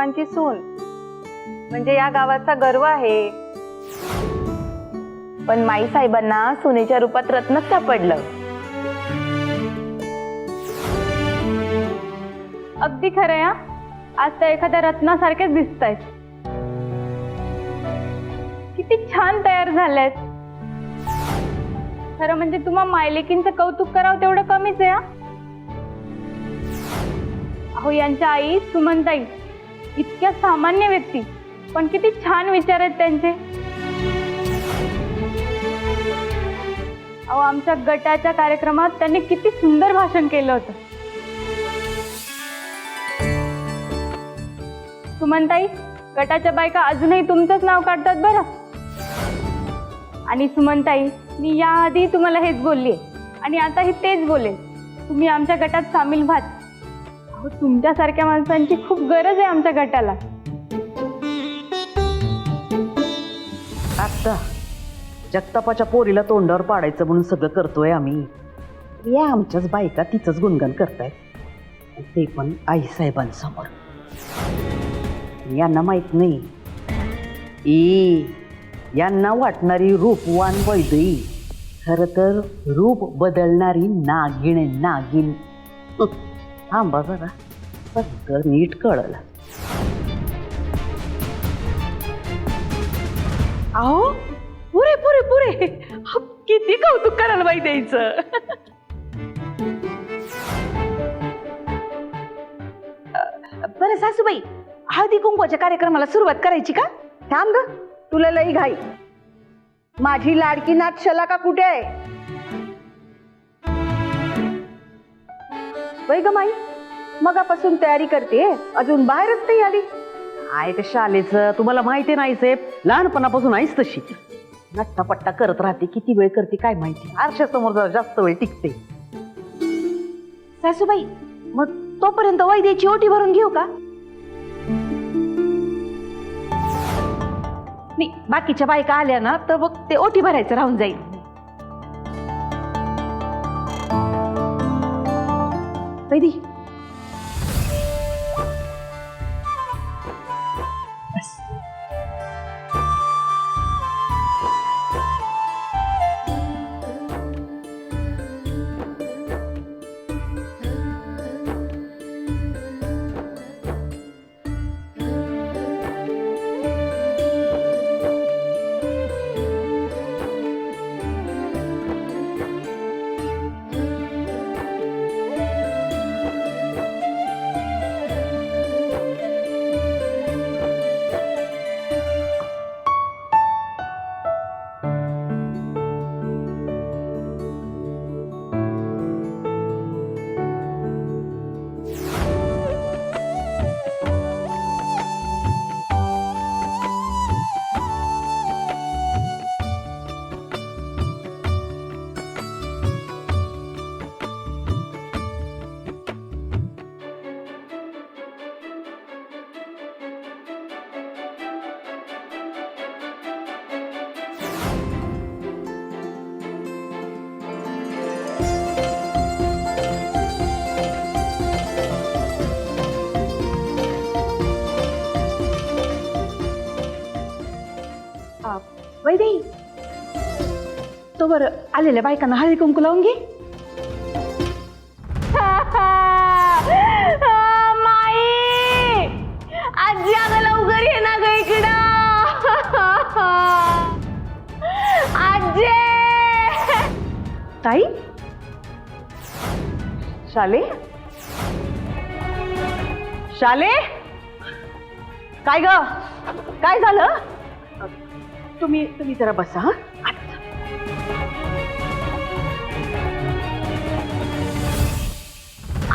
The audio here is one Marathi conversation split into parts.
ची सून म्हणजे या गावाचा गर्व आहे. पण माई साहेबांना सुनेच्या रूपात रत्नच सापडलं. अगदी खरं या, आज तर एखाद्या रत्नासारखेच दिसतायत. किती छान तयार झालेत. खरं म्हणजे तुम्हा मायलेकींचं कौतुक करावं तेवढं कमीच आहे. अहो यांच्या आई सुमनताई इतक्या सामान्य व्यक्ती, पण किती छान विचार आहेत त्यांचे. अहो आमच्या गटाच्या कार्यक्रमात त्यांनी किती सुंदर भाषण केलं होतं. सुमनताई, गटाच्या बायका अजूनही तुमचंच नाव काढतात बरं. आणि सुमनताई, मी याआधी तुम्हाला हेच बोलली आणि आताही तेच बोलेल, तुम्ही आमच्या गटात सामील व्हाल. अहो तुमच्यासारख्या माणसांची खूप गरज आहे आमच्या गटाला. आता जगतापाच्या पोरीला तोंडावर पाडायचं म्हणून सगळं करतोय आम्ही. या आमच्याच बायका तिचंच गुणगान करतायत, ते पण आईसाहेबांसमोर. यांना माहित नाही यांना वाटणारी रूपवान वैदई खर तर रूप बदलणारी नागिण आहे, नागिन. थांबा जरा, सगळं नीट कळलं. अहो पुरे पुरे पुरे, किती कौतुक करायला बाई द्यायचं. बरं सासूबाई, हळदी कुंकवाच्या कार्यक्रमाला सुरुवात करायची का? थांब ग, तुला लई घाई. माझी लाडकी नाथ शलाका कुठे आहे? वै ग माई, मगापासून तयारी करते, अजून बाहेरच नाही आली. आहे ते शालेचं तुम्हाला माहिती नाही साहेब, लहानपणापासून आहेच तशी. नट्टापट्टा करत राहते, किती वेळ करते काय माहिती. आरशासमोर जरा जास्त वेळ टिकते. सासूबाई, मग तोपर्यंत वैद्याची ओटी भरून घेऊ का? नाही, बाकीच्या बायका आल्या ना तर मग ते ओटी भरायचं राहून जाईल. वैदी, वैदी, तो बरं आलेल्या बायकांना हळदी कुंकू लावून घे. माई, आजी अगं लवकर ये ना ग इकडं. आजी, ताई, शाले, शाले, काय ग, काय झालं? तुम्ही जरा बसा. हा,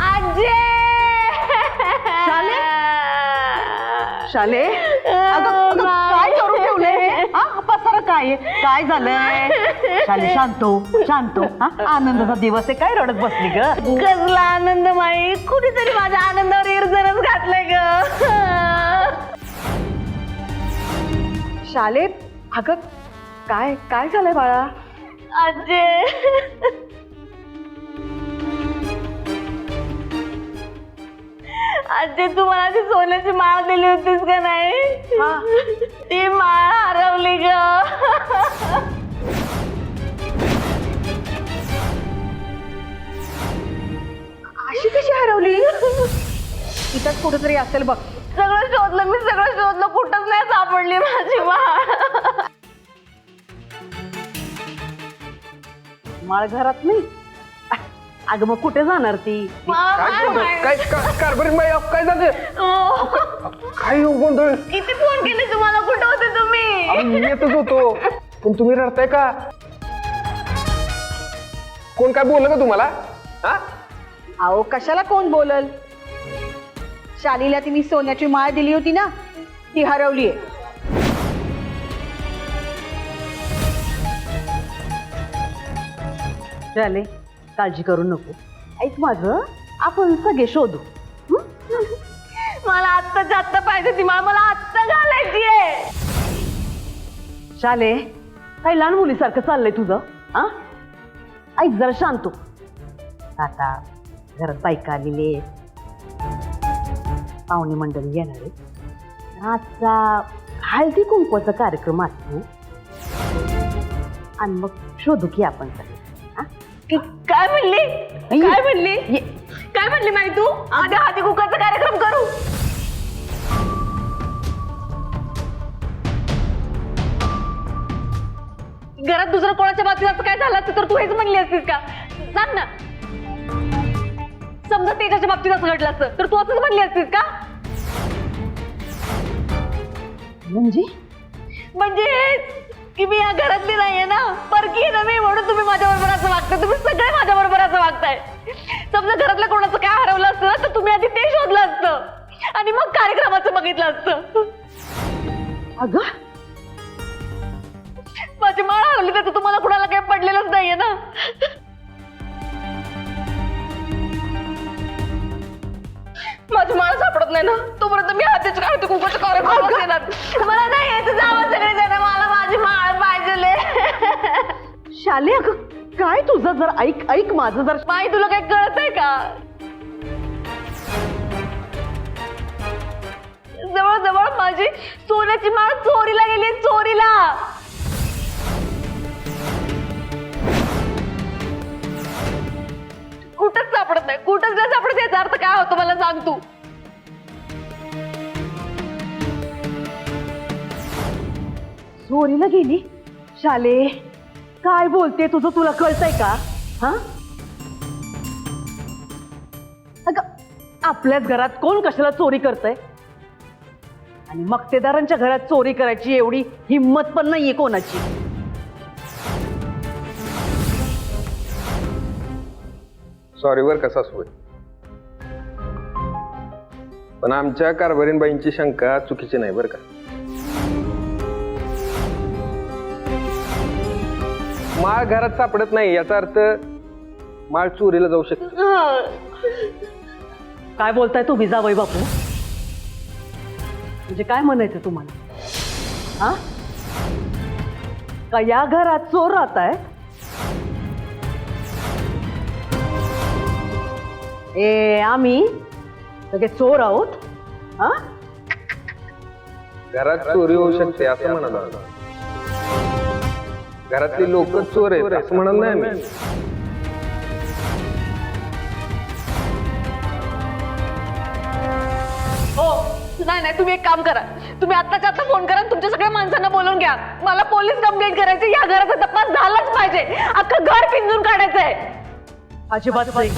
आजी. शाले, शाले, अगं काय करून ठेवलंय? हा, पसारा काय काय झालंय? शाले शांत हो, शांत हो. हा, आनंदाचा दिवस आहे, काय रडत बसली ग? कसला आनंद माई, कुठेतरी माझ्या आनंदावर इरजनच घातलंय ग. शाले, अगं काय काय झालंय बाळा? आजी, आजी तू मला ती सोन्याची माळ दिली होतीस का नाही ती माळ हरवली ग. अशी कशी हरवली? इथंच कुठेतरी असेल बघ. सगळं शोधलं मी, सगळं शोधलं, कुठंच नाही सापडली माझी माळ. माळ घरात नाही. अगं मग कुठे जाणार ती? काय कारभारी बाई काय झालं? काय गोंधळ? किती फोन केले तुम्हाला, कुठं होते तुम्ही? मी येतच होतो पण तुम्ही रडताय का? कोण काय बोललं का तुम्हाला? हा अहो कशाला कोण बोलल? शालीला तिने सोन्याची माळ दिली होती ना, ती हरवलीये. झाले, काळजी करू नको. ऐक माझं, आपण सगळे शोधू. मला आत्ताच्या आत्ता पाहिजे ती माळ, मला आत्ता घालायची आहे. शाले, काही लहान मुलीसारखं चाललंय तुझं? हा, ऐक जरा शांत हो. आता घरात बायका आलेले, पाहुणे मंडळी येणारे. आजचा हळदी कुंकवाचा कार्यक्रम असतो आणि मग शोधू की आपण सगळे. काय म्हणली? काय म्हणली? काय म्हणली माही तू? आधी हळदी कुंकवाचा कार्यक्रम करू. घरात दुसरं कोणाच्या बाबतीत असं काय झालं असतं तर तू हेच म्हणली असतीस का? सांग ना. समजा तेजाच्या बाबतीत असं घडलं असतं तर तू असंच म्हणली असतीस का? म्हणजे की मी या घरातली नाहीये ना, परकी आहे ना मी, म्हणून तुम्ही माझ्या बरोबर असं वागताय. तुम्ही सगळे माझ्या बरोबर असं वागताय. समजा घरातल्या कोणाचं काय हरवलं असतं ना तर तुम्ही आधी ते शोधलं असतं आणि मग कार्यक्रमाचं बघितलं असतं. अगं माझी माळ हरवली त्याचं तुम्हाला कुणाला काही पडलेलंच नाहीये ना. माझी माळ सापडत नाही ना तोपर्यंत मी हळदी कुंकवाचा कार्यक्रम देणार. मला नाही यायचं, जावं सगळे जण, मला माझी माळ पाहिजे. शाले, अगं काय तुझं? जर ऐक ऐक माझं जर. माई तुला काही कळत आहे का? जवळ माझी सोन्याची माळ चोरीला गेली, चोरीला. कुठंच सापडत नाही, कुठंच नाही सापडत. याचा अर्थ काय होतो मला सांग तू. चोरीला गेली? शाले काय बोलते तुझं, तुला कळतंय का? हा, अगं आपल्याच घरात कोण कशाला चोरी करतंय? आणि मक्तेदारांच्या घरात चोरी करायची एवढी हिम्मत पण नाहीये कोणाची. सॉरी बर का सासूबाई, पण आमच्या कारभारीबाईंची शंका चुकीची नाही बर का. माळ घरात सापडत नाही याचा अर्थ माळ चोरीला जाऊ शकते. काय बोलताय तुम्ही जावई बापू? म्हणजे काय म्हणायचं तुम्हाला? हा, का या घरात चोर राहताय? आम्ही सगळे चोर आहोत? हा, घरात चोरी होऊ शकते असं म्हणाला. घरातली लोक चोर आहेत असं म्हणत नाही मी. हो नाही, तुम्ही एक काम करा, तुम्ही आत्ताच्या आत्ता फोन करा, तुमच्या सगळ्या माणसांना बोलवून घ्या. मला पोलीस कंप्लेंट करायची, या घराचा तपास झालाच पाहिजे. अख्खं घर पिंजून काढायचंय. अजिबात नाही.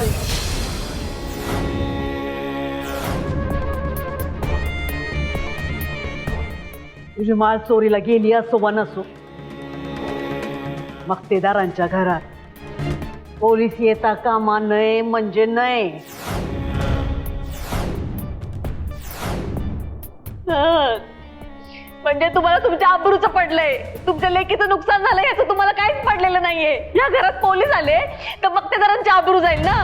तुझी माळ चोरीला गेली असो वा नसो, मक्तेदारांच्या घरात पोलीस येता कामा नये म्हणजे नाही. म्हणजे तुम्हाला तुमच्या आबरूचं पडलंय, तुमच्या लेकीचं नुकसान झालंय याचं तुम्हाला काहीच पडलेलं नाहीये. या घरात पोलीस आले तर मक्तेदारांची आबरू जाईल ना.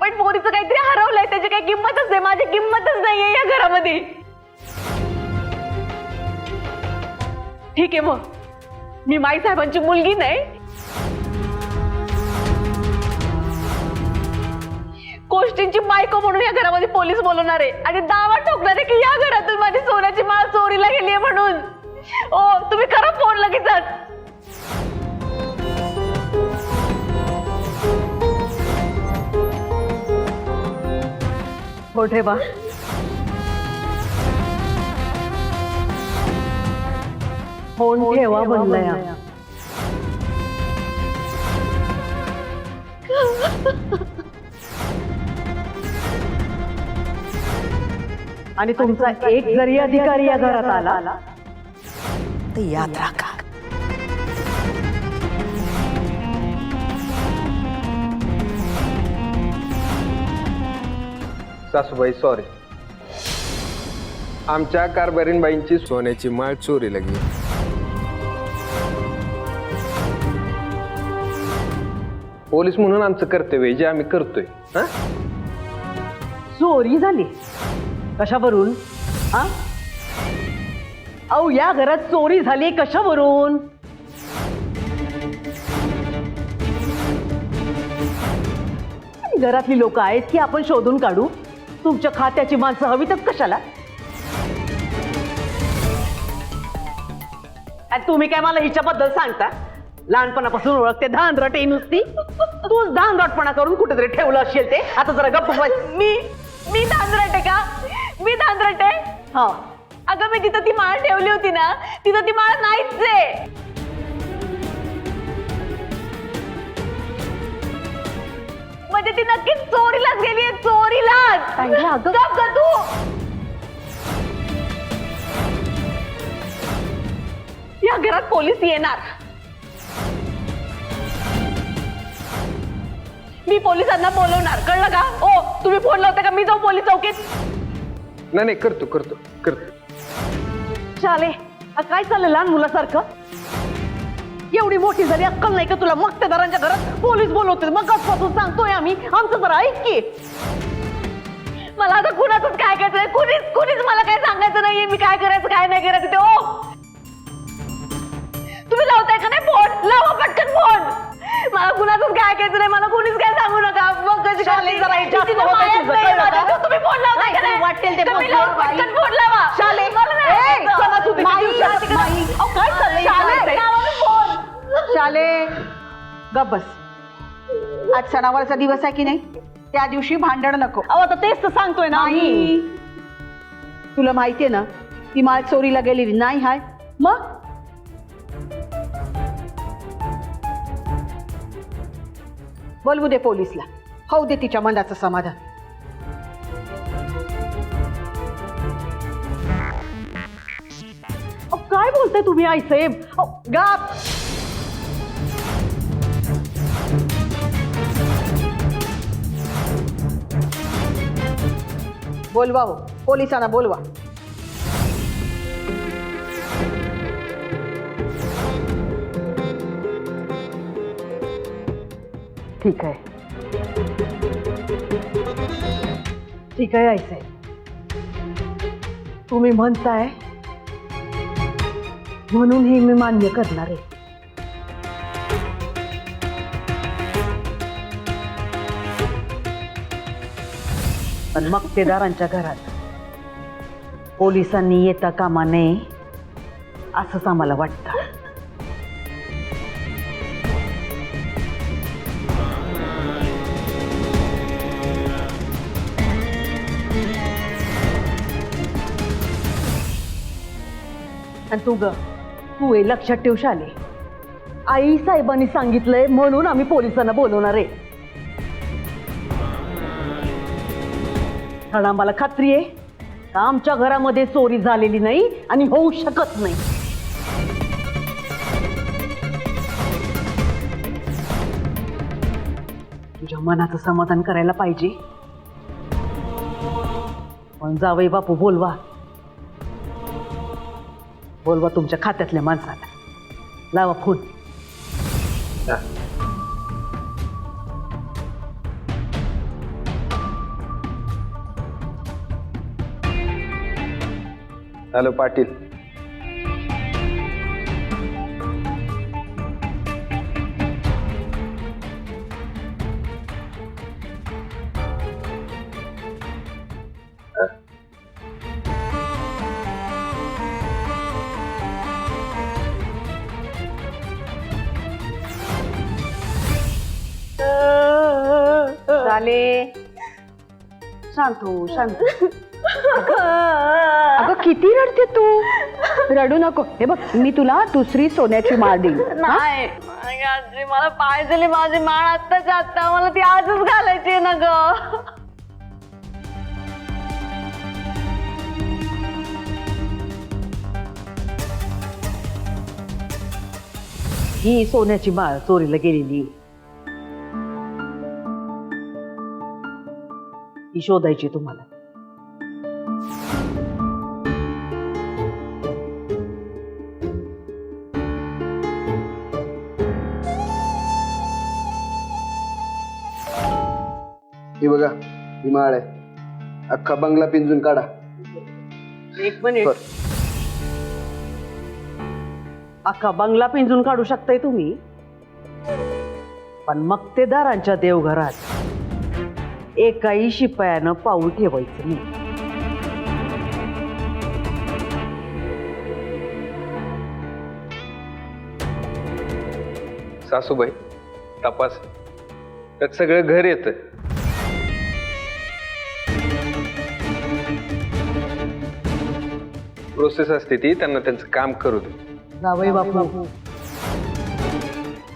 पण पोरीचं काहीतरी हरवलंय, त्याची काही किंमतच नाही, माझी किंमतच नाहीये या घरामध्ये. ठीक आहे, मग मी माई साहेबांची मुलगी नाही, गोष्टींची बायको म्हणून या घरामध्ये पोलीस बोलवणार आहे आणि दावा ठोकणार आहे की या घरातून माझी सोन्याची माळ चोरीला गेली आहे म्हणून. ओ तुम्ही करा फोन लगेचच. हो ठेवा. फोन ठेवा म्हणलंय. आणि तुमचा एक जरी अधिकारी या घरात आला तर याद राखा, सासूबाई सॉरी, आमच्या कारभारीणबाईंची सोन्याची माळ चोरीला गेली. पोलीस म्हणून आमचं कर्तव्य आहे, जे आम्ही करतोय. हा चोरी झाली कशावरून? हा अहो या घरात चोरी झाली कशावरून? घरातली लोक आहेत की आपण शोधून काढू? तुमच्या खात्याची माणसं हवीतच कशाला? आणि तुम्ही काय मला हिच्याबद्दल सांगता? लहानपणापासून ओळखते, धांदरटे नुसती. तूच धांदरटपणा करून कुठेतरी ठेवलं असेल ते. आता जरा गप्प बस. मी धांदरटे का? मी धांदरटे? हा अगं मी जिथं ती माळ ठेवली होती ना तिथं ती माळ नाहीच आहे. म्हणजे ती नक्कीच चोरीलाच गेली आहे, चोरीलाच. गप ग तू. या घरात पोलीस येणार. मी पोलिसांना बोलवणार, कळलं का? ओ तुम्ही फोन लावता का? मी जाऊ पोलीस चौकीत? नाही करतो करतो करतो. चाले काय चाललं लहान मुलासारखं? एवढी मोठी झाली अक्कल नाही का तुला? मक्तेदारांच्या घरात पोलीस बोलवते, मग कसपासून सांगतोय आम्ही. आमचं जरा ऐक की. मला आता कुणाचंच काय करायचंय, कुणीच मला काय सांगायचं नाहीये मी काय करायचं काय नाही करायचं ते. ओ तुम्ही लावताय का नाही फोन? लावा पटकन फोन. मला कुणाचंच काय करायचं नाही, मला कुणीच काय सांगू नका. मग कशी शाले, जरा करते? जास्त तिथं होतंय मायाच तुझं, नाही कळलं माझ्या. का? तुम्ही फोन लावताय का नाही, नाही? वाटेल ते तुम्ही बोल, लावा, बाई. पटकन फोन लावा. शाले, मला नाही ए, ऐकायचं. सणासुदीच्या माई, दिवसात तिकडे- माई. अहो, काय चाललंय? शाले, लावा ना फोन. शाले गप बस. आज सणावारचा दिवस आहे की नाही? त्या दिवशी भांडण नको. अहो आता तेच तर सांगतोय ना आम्ही. तुला माहितीये ना ती माळ चोरीला गेलेली नाही हाय. मग बोलवू दे पोलीसला, होऊ दे तिच्या मनाचं समाधान. अहो, काय बोलताय तुम्ही आईसाहेब? गप. बोलवा हो, पोलिसांना बोलवा. ठीक आहे, ठीक आहे आईसाहेब, तुम्ही म्हणताय म्हणून हे मी मान्य करणार आहे. पण मक्तेदारांच्या घरात पोलिसांनी येता कामा नये असंच आम्हाला वाटतं. आणि तू हे लक्षात ठेव शाले, आई साहेबांनी सांगितलंय म्हणून आम्ही पोलिसांना बोलवणार आहे. कारण आम्हाला खात्री आहे का आमच्या घरामध्ये चोरी झालेली नाही आणि होऊ शकत नाही. तुझ्या मनाचं समाधान करायला पाहिजे. पण जावई बापू बोलवा तुमच्या खात्यातल्या माणसाला. लावा फोन. हॅलो पाटील. शाले शांत हो शांत. अगं किती रडते तू. रडू नको. हे बघ मी तुला दुसरी सोन्याची माळ देईन. नाही आजी मला पाहिजे माझी माळ आत्ताच्या आत्ता. मला ती आजच घालायची आहे ना ग. ही सोन्याची माळ चोरीला गेलेली. ही शोधायची तुम्हाला. ही बघा ही माळ आहे. अख्खा बंगला पिंजून काढा. एक मिनिट. अख्खा बंगला पिंजून काढू शकताय तुम्ही, पण मक्तेदारांच्या देवघरात एकाही शिपायानं पाऊल ठेवायचं नाही. सासूबाई तपास त्यात सगळं घर येतं. प्रोसेस असते ती, त्यांना त्यांचं काम करू दे. जावई बापू,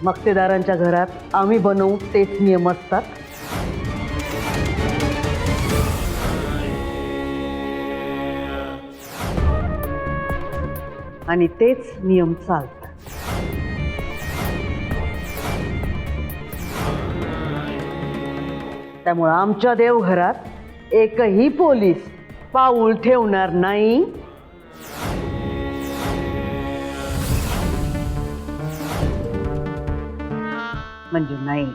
मक्तेदारांच्या घरात आम्ही बनवू तेच नियम असतात. आणि तेच नियम चालतात. त्यामुळं आमच्या देवघरात एकही पोलीस पाऊल ठेवणार नाही. म्हणजे नाही.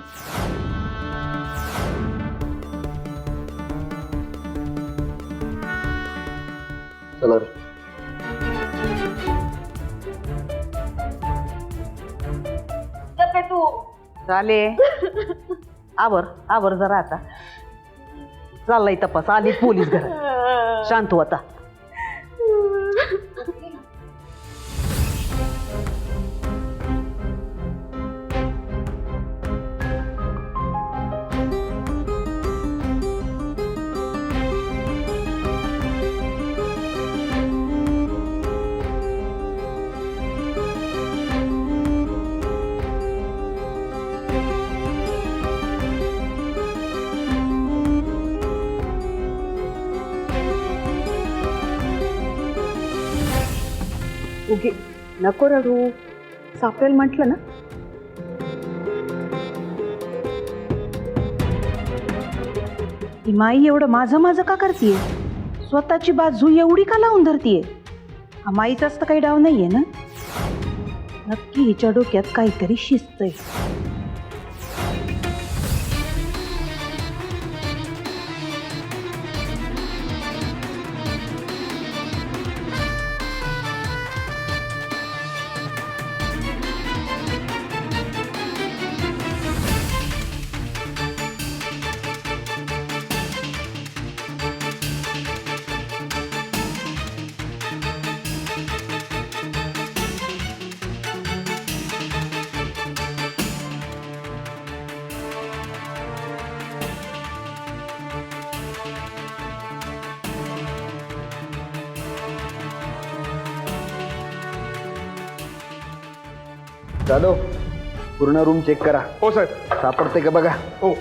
चला रे. चाले आवर आवर जरा. आता चाललाय तपास. आली पोलीस घरात. शांत हो आता. उगी नको रडू. सापडेल म्हटलं ना. ती माई एवढं माझं माझं का करतीये. स्वतःची बाजू एवढी का लावून धरतीये. हा माईचाच तर काही डाव नाहीये ना. नक्की हिच्या डोक्यात काहीतरी शिस्त आहे. जाधव पूर्ण रूम चेक करा. हो साहेब. सापडते का बघा. हो.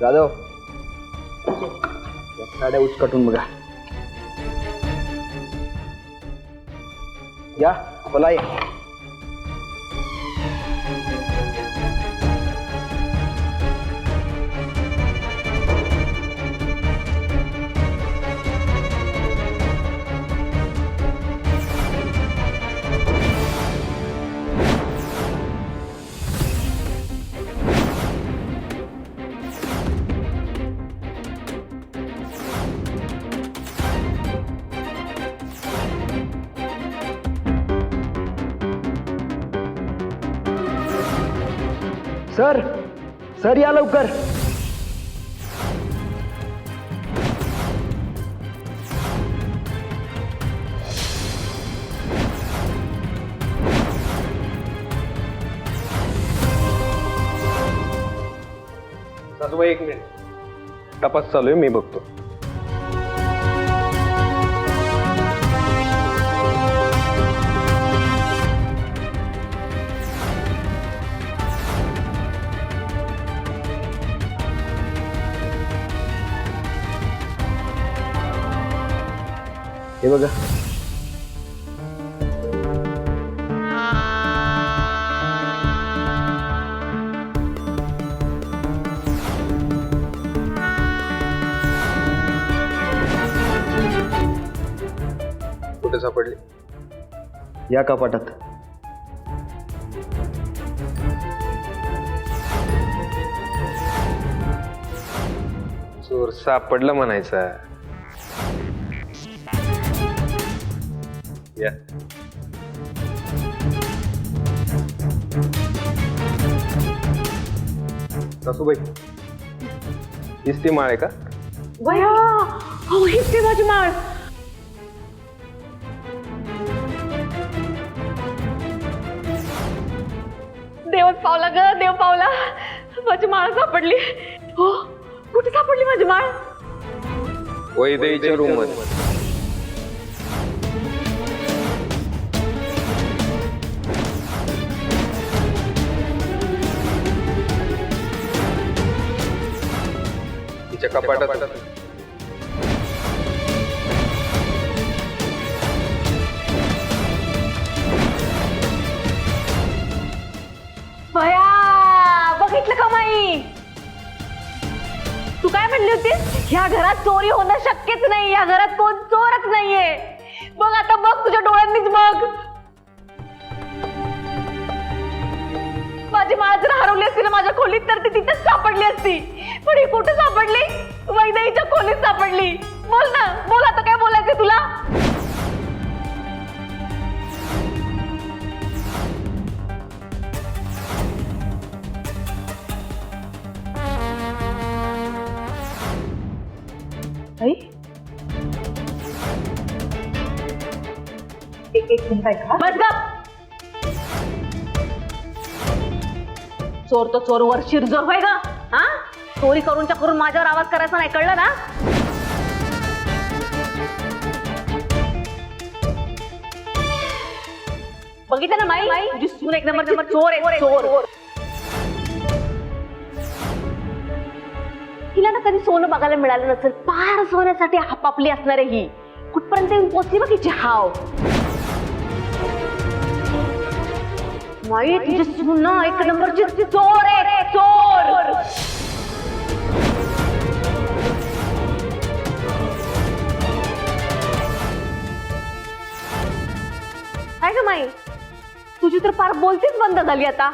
जाधव या साड्या उचकटून बघा. या बोला. या सर सर या लवकर. सासूबाई एक मिनिट, तपास चालू आहे, मी बघतो. हे बघा. कुठे सापडली? या कपाटात. चोर सापडलं म्हणायचा. या. सासूबाई, हीच ती माळ आहे का? वया हो हीच ती माझी माळ. देवच पावला ग, देव पावला. माझी माळ सापडली. हो कुठे सापडली माझी माळ? वैदेहीच्या रूम मध्ये. तिच्या कपाटात. वया बघितलं का माई? तू काय म्हणली होतीस? ह्या घरात चोरी होणं शक्यच नाही. या घरात कोण चोरच नाहीये. बघ आता, बघ तुझ्या डोळ्यांनीच बघ. माझी माळ जर हरवली असती ना माझ्या खोलीत तर ती तिथेच सापडली असती. पण ही कुठे सापडली? वैदेहीच्या खोलीत सापडली. बोल ना, बोल आता, काय बोलायचं तुला? एक मिनिट ऐका. बस गप. चोर तो चोर वर शिरजोर होय ग. हा, चोरी करूनच्या करून माझ्यावर आवाज करायचा नाही, कळलं ना? बघितलं ना माई, तुझी सून एक नंबर चोर आहे, चोर. तिला ना कधी सोनं बघायला मिळालं नसेल. पार सोन्यासाठी आपापली असणार आहे ही. कुठपर्यंत येऊन पोचली बघ हिची हाव. माई तुझी सून ना एक नंबरची चोर आहे, चोर. काय ग माई, तुझी तर फार बोलतीच बंद झाली आता.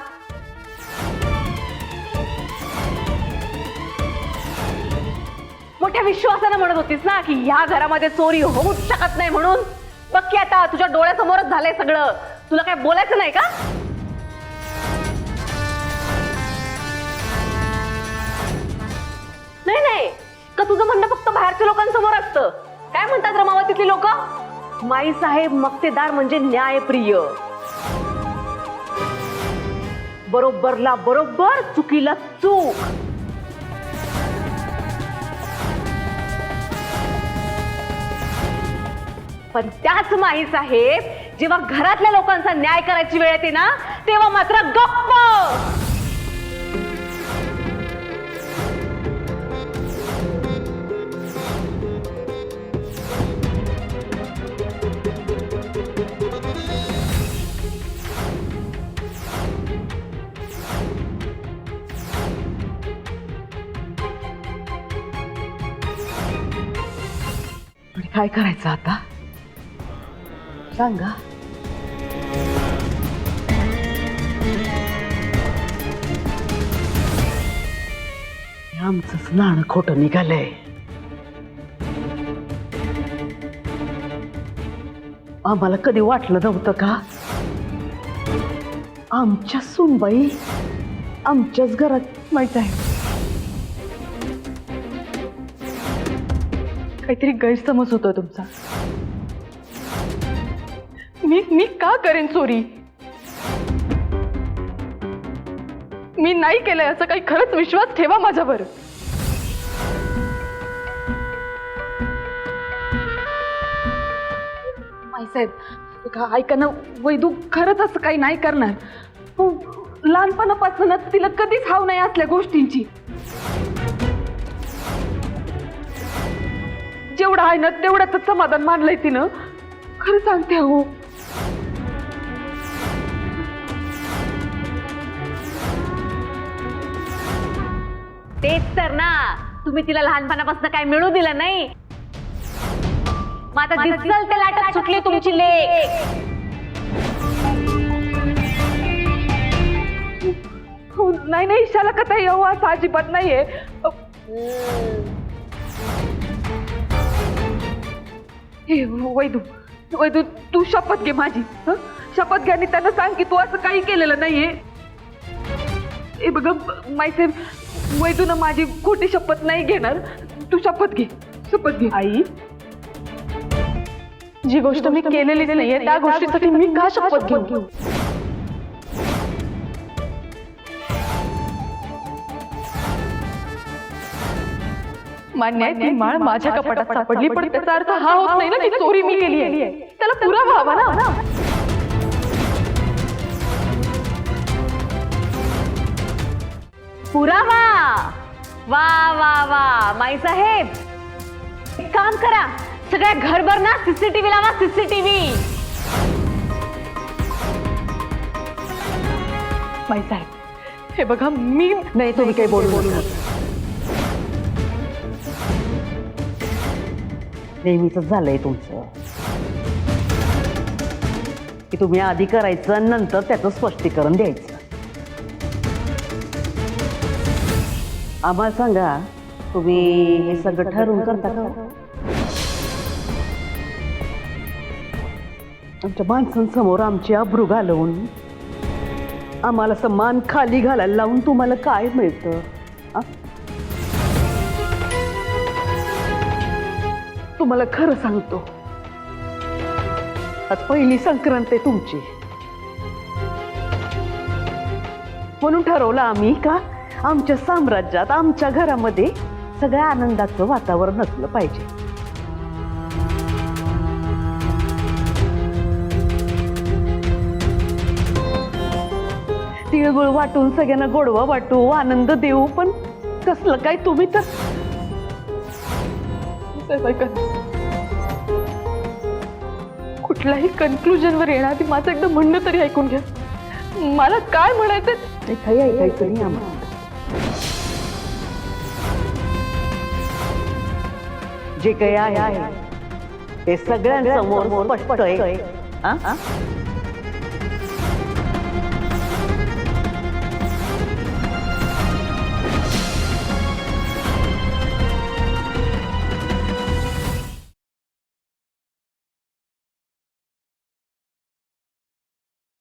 मोठ्या विश्वासानं म्हणत होतीस ना की ह्या घरामध्ये चोरी होऊच शकत नाही म्हणून. बघ की आता तुझ्या डोळ्यासमोरच झालंय सगळं. तुला काय बोलायचं नाही का? नाही का तुझं म्हणणं फक्त बाहेरच्या लोकांसमोर असतं? काय म्हणतात रमावतीतली लोक? माई साहेब मक्तेदार म्हणजे न्यायप्रिय. बरोबरला बरोबर, चुकीला चूक. पण त्याच माई साहेब जेव्हा घरातल्या लोकांचा न्याय करायची वेळ येते ना, तेव्हा मात्र गप्प. काय करायचं आता सांगा? आमचंच नाणं खोटं निघालंय. आम्हाला कधी वाटलं नव्हतं का आमच्या सूनबाई आमच्याच घरात माहित आहे. काहीतरी गैरसमज होतो तुमचा. मी का करेन चोरी? मी नाही केलंय असं काही. खरंच विश्वास ठेवा माझ्यावर. माईसाहेब ऐका ना, वैदू खरंच असं काही नाही करणार. हो, लहानपणापासूनच तिला कधीच हाव नाही असल्या गोष्टींची. जेवढं आहे ना तेवढ्याच समाधान मानलंय तिनं. खरं सांगते हो. तेच तर ना, तुम्ही तिला लहानपणापासून काय मिळू दिलं नाही. मग आता दिसल ते लाटत सुटली तुमची लेक. हो, नाही नाही शाला कथा येऊ असं अजिबात नाहीये. हे वैदू वैदू तू शपथ घे माझी. हं? शपथ घे आणि त्यांना सांग की तू असं काही केलेलं नाहीये. हे बघ माहिती, वैदून माझी खोटी शपथ नाही घेणार. तू शपथ घे, शपथ घे. आई, जी गोष्ट मी केलेलीच नाहीये त्या गोष्टीसाठी मी का शपथ घेऊ? मान्य आहे ती माळ माझ्या कपाटात सापडली, पण त्याचा अर्थ हा होत नाही ना की चोरी मी केली आहे. त्याला पुरावा हवा ना. पुरावा? वा वा वा माईसाहेब, एक काम करा, सगळ्या घरभर ना सीसीटीव्ही लावा. सीसीटीव्ही. माईसाहेब हे बघा, मी नाही, तुम्ही काही बोलू नका. नेहमीच झालंय तुमचं की तुम्ही आधी करायचं आणि नंतर त्याचं स्पष्टीकरण द्यायचं. आम्हाला सांगा, तुम्ही हे सगळं ठरवून करता का? आमच्या माणसांसमोर आमची अब्रू घालवून, आम्हाला समान खाली घालायला लावून तुम्हाला काय मिळतं? तुम्हाला खरं सांगतो, आज पहिली संक्रांत आहे तुमची, म्हणून ठरवलं आम्ही का आमच्या साम्राज्यात, आमच्या घरामध्ये सगळ्या आनंदाचं वातावरण असलं पाहिजे. तिळगुळ वाटून सगळ्यांना गोडवा वाटू, आनंद देऊ, पण कसलं काय तुम्ही तर कुठल्याही कन्क्लुजनवर येण्याआधी माझं एकदा म्हणणं तरी ऐकून घ्या. मला काय म्हणायचं ते काही ऐकायचं नाही आम्हाला. जे काही आहे ते सगळ्यांसमोर स्पष्ट आहे.